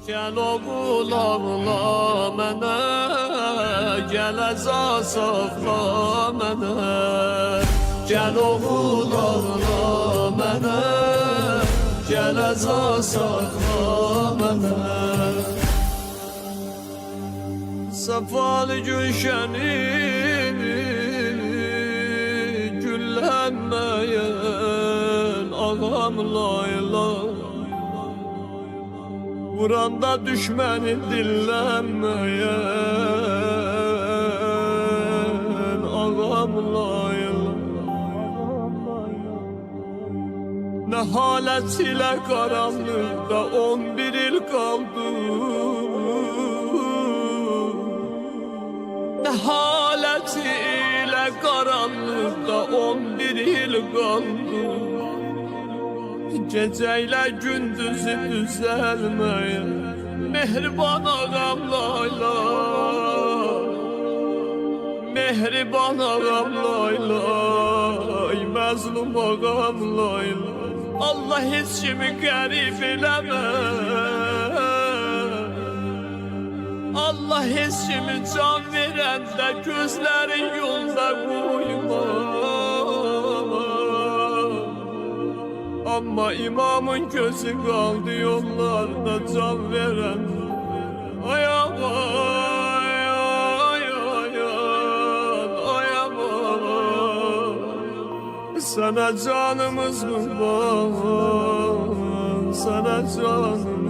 Gel oğul ağla mənə, gel əza saxla mənə. Gel oğul ağla mənə, gel əza saxla mənə. Səfalı gülşənin güllənməyən ağam layla, vuranda düşməni dinlənməyən ağam layla. Nə halət ilə qaranlıqda 11 il qaldı, nə halət ilə qaranlıqda 11 il qaldı. Gecə ilə gündüzü düzəlməyən mehriban ağam layla, mehriban ağam layla, məzlum ağam layla. Allah heç kimi qərib eləmə, Allah heç kimi can verəndə gözlərin yolda qoyma. Amma imamın gözü qaldı yollarda can verən. Ay aman, ay aman, ay aman, sana canımız kurban, sana canımız.